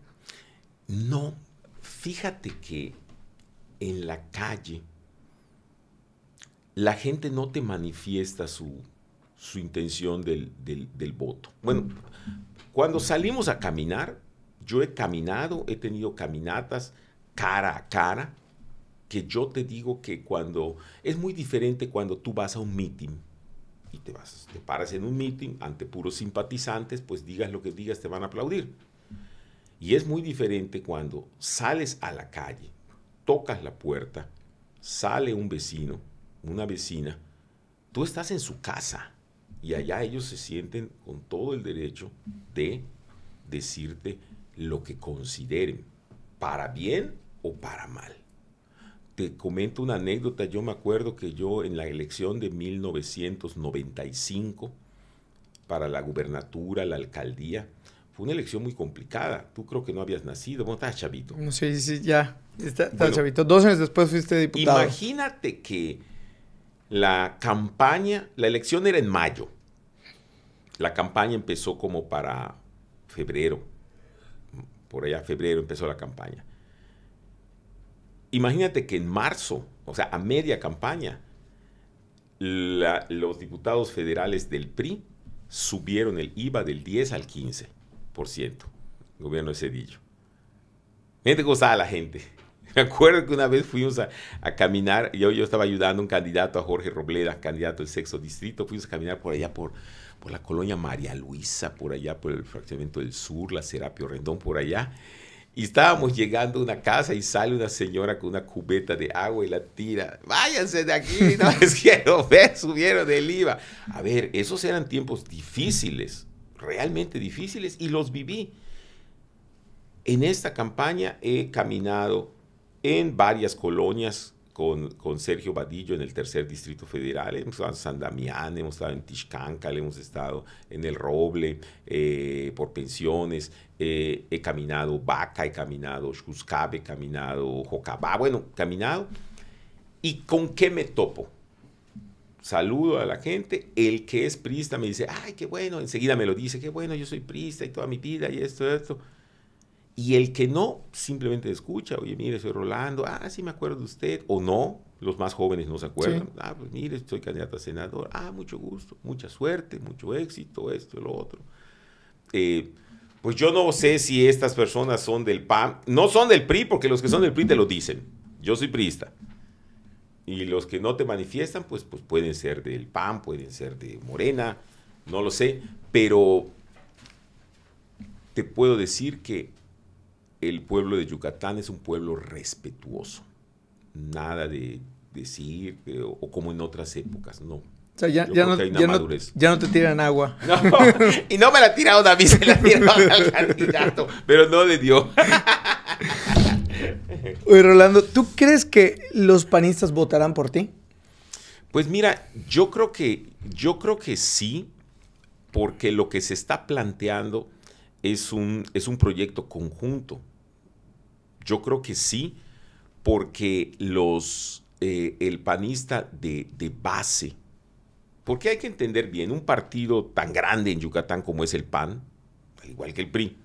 No, fíjate que en la calle la gente no te manifiesta su intención del voto. Bueno, cuando salimos a caminar, yo he caminado, he tenido caminatas cara a cara, que yo te digo que es muy diferente cuando tú vas a un meeting y te paras en un meeting ante puros simpatizantes, pues digas lo que digas, te van a aplaudir. Y es muy diferente cuando sales a la calle, tocas la puerta, sale un vecino, una vecina, tú estás en su casa y allá ellos se sienten con todo el derecho de decirte lo que consideren, para bien o para mal. Te comento una anécdota. Yo me acuerdo que yo en la elección de 1995 para la gubernatura, la alcaldía, fue una elección muy complicada. Tú creo que no habías nacido. Bueno, estabas chavito. No, sí, ya. Estás chavito. 2 años después fuiste diputado. Imagínate que la elección era en mayo. La campaña empezó como para febrero. Por allá, febrero empezó la campaña. Imagínate que en marzo, o sea, a media campaña, los diputados federales del PRI subieron el IVA del 10 al 15%, el gobierno de Zedillo. Gente gozaba la gente. Me acuerdo que una vez fuimos a caminar, yo estaba ayudando a un candidato, a Jorge Robleda, candidato del sexto distrito, fuimos a caminar por allá, por la colonia María Luisa, por allá, por el fraccionamiento del sur, la Serapio Rendón, por allá. Y estábamos llegando a una casa y sale una señora con una cubeta de agua y la tira. ¡Váyanse de aquí! No les quiero ver, subieron el IVA. A ver, esos eran tiempos difíciles, realmente difíciles, y los viví. En esta campaña he caminado en varias colonias con Sergio Vadillo en el tercer Distrito Federal. Hemos estado en San Damián, hemos estado en Tixcáncal, hemos estado en El Roble, por pensiones. He caminado Vaca, he caminado Xuscabe, he caminado Jocabá, bueno, caminado. ¿Y con qué me topo? Saludo a la gente, el que es priista me dice, ay, qué bueno, enseguida me lo dice, qué bueno, yo soy priista y toda mi vida y esto. Y el que no, simplemente escucha, oye, mire, soy Rolando, sí me acuerdo de usted, o no, los más jóvenes no se acuerdan, Sí. pues mire, soy candidato a senador, mucho gusto, mucha suerte, mucho éxito, esto y lo otro. Pues yo no sé si estas personas son del PAN, no son del PRI, porque los que son del PRI te lo dicen, yo soy priista. Y los que no te manifiestan, pues pueden ser del PAN, pueden ser de Morena, no lo sé, pero te puedo decir que el pueblo de Yucatán es un pueblo respetuoso. Nada de decir, o como en otras épocas, no. O sea, Yo creo que hay una madurez. ya no te tiran agua. No, y no me la tiraron a mí, se la tiraron al candidato, pero no le dio. Oye, Rolando, ¿tú crees que los panistas votarán por ti? Pues mira, yo creo que sí, porque lo que se está planteando es un proyecto conjunto. Yo creo que sí, porque el panista de base, porque hay que entender bien, un partido tan grande en Yucatán como es el PAN, al igual que el PRI,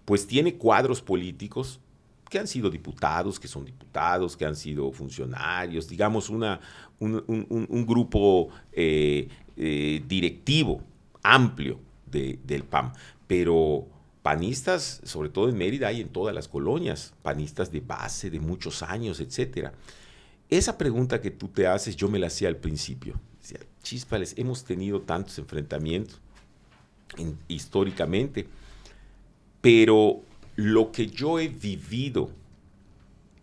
pues tiene cuadros políticos que han sido diputados, que son diputados, que han sido funcionarios, digamos un grupo directivo amplio del PAN, pero panistas, sobre todo en Mérida, hay en todas las colonias, panistas de base, de muchos años, etcétera. Esa pregunta que tú te haces, yo me la hacía al principio. Decía, chíspales, hemos tenido tantos enfrentamientos históricamente, pero lo que yo he vivido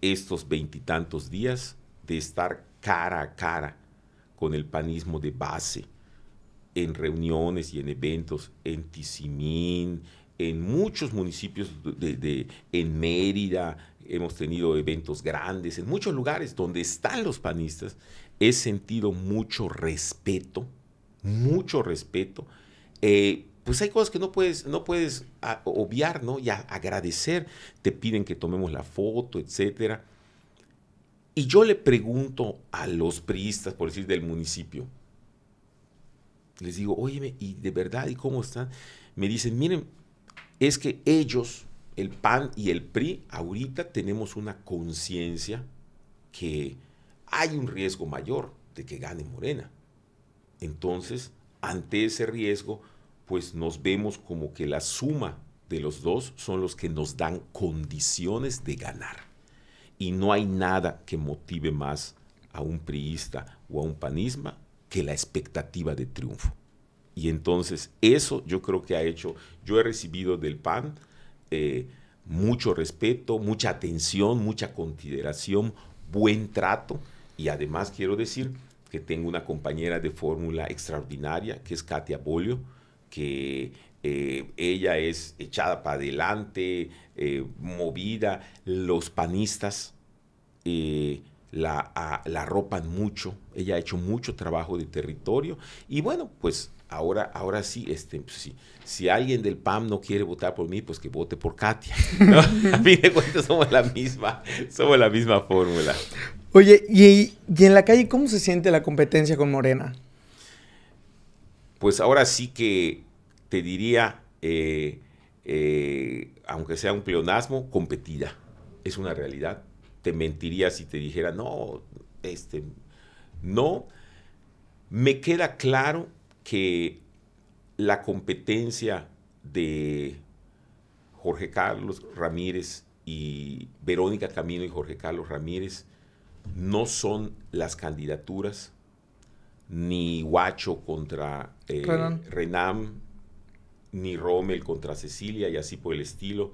estos 20 y tantos días de estar cara a cara con el panismo de base, en reuniones y en eventos en Tizimín, en muchos municipios en Mérida, hemos tenido eventos grandes, en muchos lugares donde están los panistas, he sentido mucho respeto, pues hay cosas que no puedes obviar, ¿no? Y agradecer, te piden que tomemos la foto, etcétera. Y yo le pregunto a los priistas, por decir, del municipio, les digo, óyeme, ¿y de verdad? ¿Y cómo están? Me dicen, miren, es que ellos, el PAN y el PRI, ahorita tenemos una conciencia que hay un riesgo mayor de que gane Morena. Entonces, ante ese riesgo, pues nos vemos como que la suma de los dos son los que nos dan condiciones de ganar. Y no hay nada que motive más a un priista o a un panismo que la expectativa de triunfo. Y entonces eso yo creo que ha hecho, yo he recibido del PAN mucho respeto, mucha atención, mucha consideración, buen trato, y además quiero decir que tengo una compañera de fórmula extraordinaria, que es Katia Bolio, que ella es echada para adelante, movida, los panistas la arropan mucho, ella ha hecho mucho trabajo de territorio, y bueno, pues ahora sí, si alguien del PAN no quiere votar por mí, pues que vote por Katia, ¿no? A fin de cuentas somos la misma fórmula. Oye, y en la calle, ¿cómo se siente la competencia con Morena? Pues ahora sí que te diría, aunque sea un pleonasmo, competida. Es una realidad. Te mentiría si te dijera, no, no. Me queda claro que la competencia de Jorge Carlos Ramírez y Verónica Camino y Jorge Carlos Ramírez no son las candidaturas, ni Huacho contra Renam, ni Rommel contra Cecilia y así por el estilo.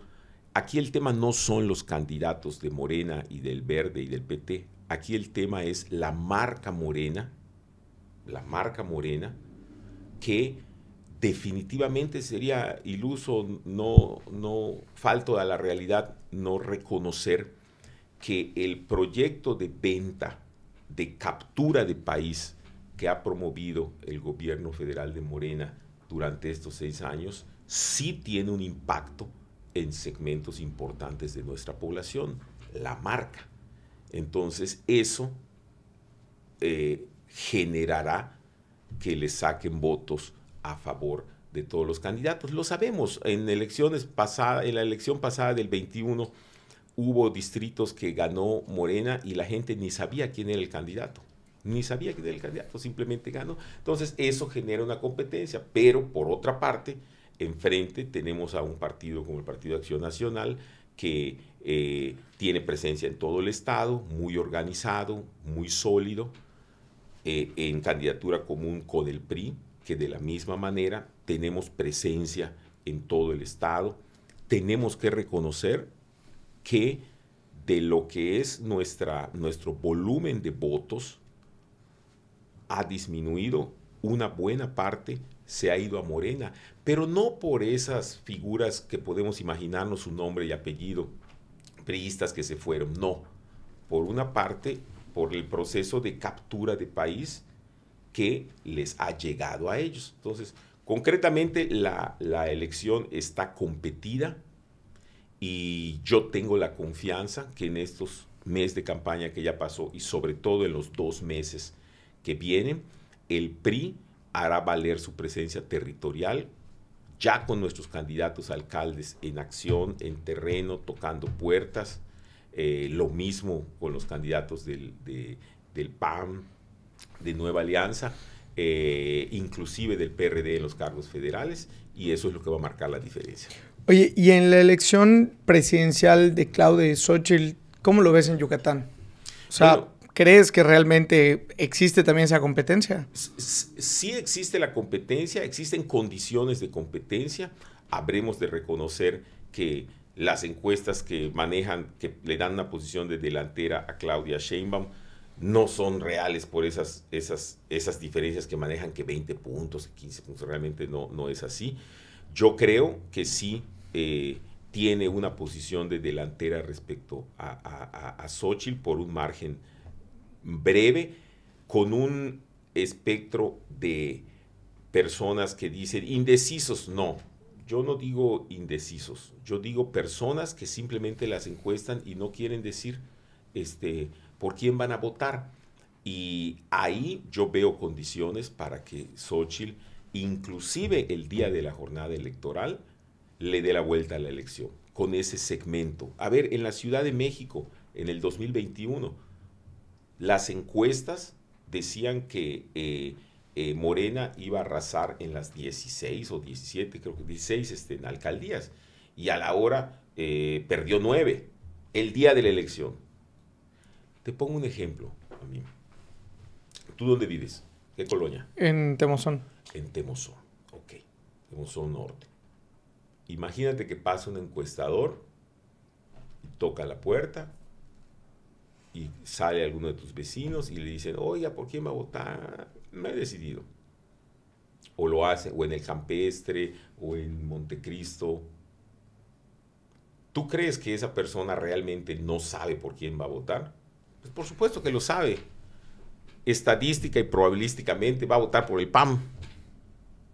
Aquí el tema no son los candidatos de Morena y del Verde y del PT. Aquí el tema es la marca Morena, que definitivamente sería iluso, no falto a la realidad, no reconocer que el proyecto de venta, de captura de país que ha promovido el gobierno federal de Morena durante estos 6 años, sí tiene un impacto en segmentos importantes de nuestra población, la marca. Entonces, eso generará que le saquen votos a favor de todos los candidatos. Lo sabemos, en la elección pasada del 21 hubo distritos que ganó Morena y la gente ni sabía quién era el candidato. Ni sabía quién era el candidato, simplemente ganó. Entonces, eso genera una competencia. Pero, por otra parte, enfrente tenemos a un partido como el Partido Acción Nacional que tiene presencia en todo el estado, muy organizado, muy sólido, en candidatura común con el PRI, que de la misma manera tenemos presencia en todo el estado. Tenemos que reconocer que de lo que es nuestro volumen de votos ha disminuido, una buena parte se ha ido a Morena, pero no por esas figuras que podemos imaginarnos su nombre y apellido, priistas que se fueron, no. Por una parte, por el proceso de captura de país que les ha llegado a ellos. Entonces, concretamente, la elección está competida y yo tengo la confianza que en estos meses de campaña que ya pasó y sobre todo en los 2 meses que vienen, el PRI hará valer su presencia territorial, ya con nuestros candidatos alcaldes en acción, en terreno, tocando puertas, lo mismo con los candidatos del PAN, de Nueva Alianza, inclusive del PRD en los cargos federales, y eso es lo que va a marcar la diferencia. Oye, y en la elección presidencial de Claudia Xochitl, ¿cómo lo ves en Yucatán? O sea, bueno, ¿crees que realmente existe también esa competencia? Sí existe la competencia, existen condiciones de competencia. Habremos de reconocer que las encuestas que manejan, que le dan una posición de delantera a Claudia Sheinbaum, no son reales por esas diferencias que manejan, que 20 puntos, 15 puntos, realmente no es así. Yo creo que sí tiene una posición de delantera respecto a Xochitl por un margen breve, con un espectro de personas que dicen indecisos. No, yo no digo indecisos, yo digo personas que simplemente las encuestan y no quieren decir por quién van a votar. Y ahí yo veo condiciones para que Xochitl, inclusive el día de la jornada electoral, le dé la vuelta a la elección con ese segmento. A ver, en la Ciudad de México, en el 2021, las encuestas decían que Morena iba a arrasar en las 16 o 17, creo que 16 en alcaldías, y a la hora perdió 9, el día de la elección. Te pongo un ejemplo, a mí. ¿Tú dónde vives? ¿Qué colonia? En Temozón. En Temozón, ok. Temozón Norte. Imagínate que pasa un encuestador, toca la puerta y sale alguno de tus vecinos y le dicen, oiga, ¿por quién va a votar? No he decidido. O lo hace, o en el Campestre, o en Montecristo. ¿Tú crees que esa persona realmente no sabe por quién va a votar? Pues por supuesto que lo sabe. Estadística y probabilísticamente va a votar por el PAN,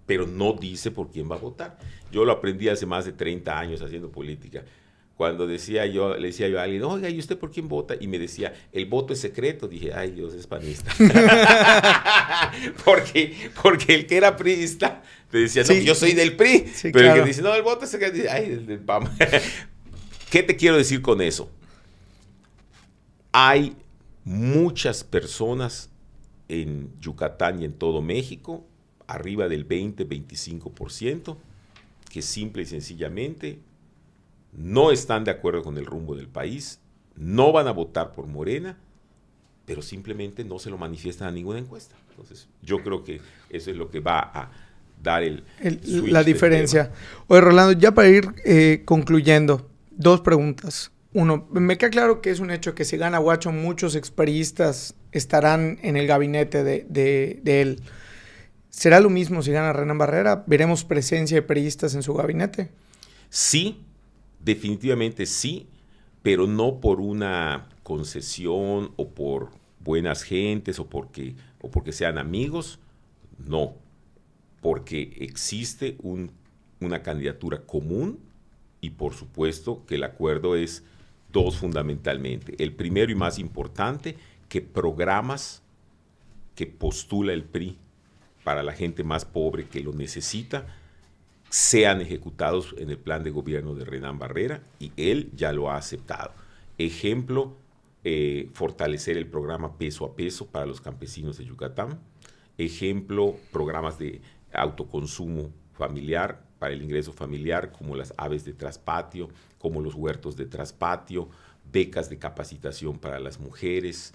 pero no dice por quién va a votar. Yo lo aprendí hace más de 30 años haciendo política. Cuando le decía yo a alguien, oiga, ¿y usted por quién vota? Y me decía, el voto es secreto. Dije, ay, Dios, es panista. porque el que era priista te decía, no, sí, yo soy del PRI. Sí, pero claro, el que dice, no, el voto es secreto, dice, ay, el del PAN. ¿Qué te quiero decir con eso? Hay muchas personas en Yucatán y en todo México, arriba del 20-25%, que simple y sencillamente no están de acuerdo con el rumbo del país, no van a votar por Morena, pero simplemente no se lo manifiestan a ninguna encuesta. Entonces, yo creo que eso es lo que va a dar la diferencia. Oye, Rolando, ya para ir concluyendo, 2 preguntas. Uno, me queda claro que es un hecho que si gana Guacho, muchos expriistas estarán en el gabinete de él. ¿Será lo mismo si gana Renan Barrera? ¿Veremos presencia de priistas en su gabinete? Sí, definitivamente sí, pero no por una concesión o por buenas gentes o porque sean amigos, no, porque existe una candidatura común y por supuesto que el acuerdo es dos fundamentalmente. El primero y más importante, que programas que postula el PRI para la gente más pobre que lo necesita sean ejecutados en el plan de gobierno de Renan Barrera, y él ya lo ha aceptado. Ejemplo, fortalecer el programa Peso a Peso para los campesinos de Yucatán. Ejemplo, programas de autoconsumo familiar para el ingreso familiar, como las aves de traspatio, como los huertos de traspatio, becas de capacitación para las mujeres,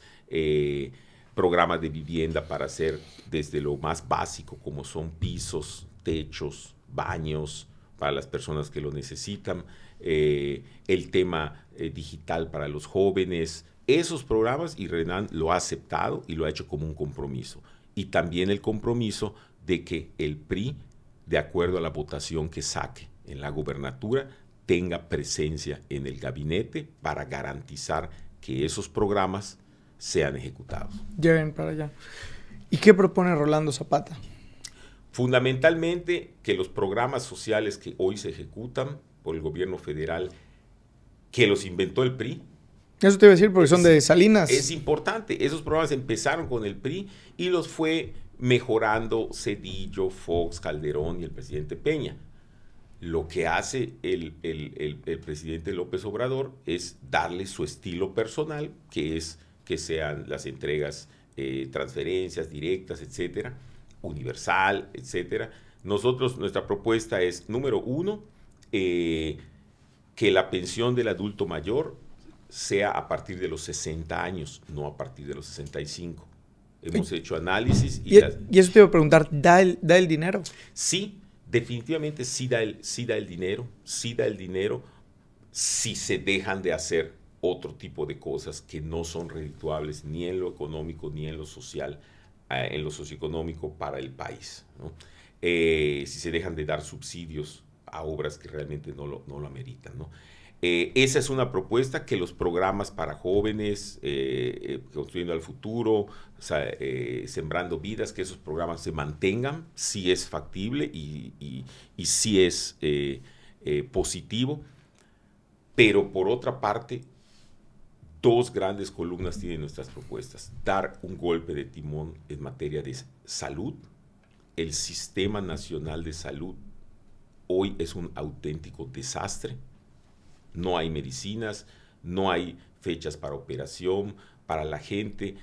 programas de vivienda para hacer desde lo más básico, como son pisos, techos, baños para las personas que lo necesitan, el tema digital para los jóvenes, esos programas, y Renan lo ha aceptado y lo ha hecho como un compromiso. Y también el compromiso de que el PRI, de acuerdo a la votación que saque en la gobernatura, tenga presencia en el gabinete para garantizar que esos programas sean ejecutados. Lleguen para allá. ¿Y qué propone Rolando Zapata? Fundamentalmente que los programas sociales que hoy se ejecutan por el gobierno federal, que los inventó el PRI. Eso te iba a decir porque son de Salinas. Es importante. Esos programas empezaron con el PRI y los fue mejorando Zedillo, Fox, Calderón y el presidente Peña. Lo que hace el presidente López Obrador es darle su estilo personal, que es que sean las entregas, transferencias directas, etcétera, universal, etcétera. Nuestra propuesta es, número uno, que la pensión del adulto mayor sea a partir de los 60 años, no a partir de los 65. Hemos hecho análisis. Y eso te iba a preguntar, ¿da el dinero? Sí, definitivamente sí da el dinero, si se dejan de hacer otro tipo de cosas que no son redituables ni en lo económico ni en lo social, en lo socioeconómico para el país, ¿no? Si se dejan de dar subsidios a obras que realmente no lo ameritan, ¿no? Esa es una propuesta, que los programas para jóvenes, Construyendo al Futuro, Sembrando Vidas, que esos programas se mantengan, sí es factible y sí es positivo, pero por otra parte, dos grandes columnas tienen nuestras propuestas. Dar un golpe de timón en materia de salud. El Sistema Nacional de Salud hoy es un auténtico desastre. No hay medicinas, no hay fechas para operación, para la gente.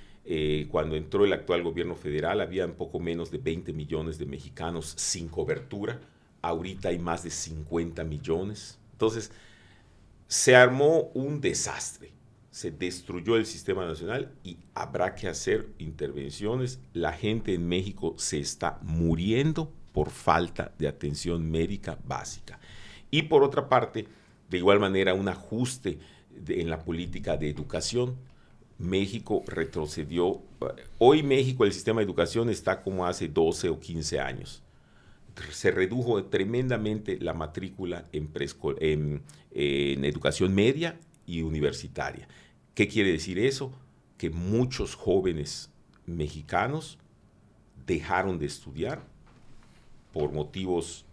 Cuando entró el actual gobierno federal, había un poco menos de 20 millones de mexicanos sin cobertura. Ahorita hay más de 50 millones. Entonces, se armó un desastre. Se destruyó el sistema nacional y habrá que hacer intervenciones. La gente en México se está muriendo por falta de atención médica básica. Y por otra parte, de igual manera, un ajuste en la política de educación. México retrocedió. Hoy México, el sistema de educación está como hace 12 o 15 años. Se redujo tremendamente la matrícula en educación media y universitaria. ¿Qué quiere decir eso? Que muchos jóvenes mexicanos dejaron de estudiar por motivos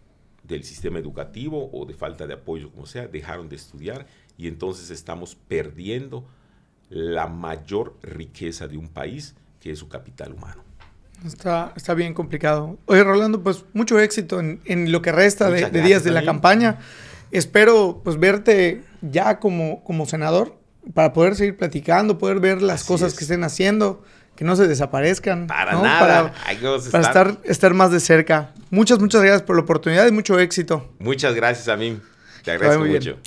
del sistema educativo o de falta de apoyo, como sea, dejaron de estudiar, y entonces estamos perdiendo la mayor riqueza de un país, que es su capital humano. Está bien complicado. Oye, Rolando, pues mucho éxito en lo que resta de días de la campaña. Espero pues verte ya como senador para poder seguir platicando, poder ver las cosas que estén haciendo, que no se desaparezcan. Para ¿no? nada. Para estar más de cerca. Muchas gracias por la oportunidad y mucho éxito. Muchas gracias a mí. Te agradezco mucho.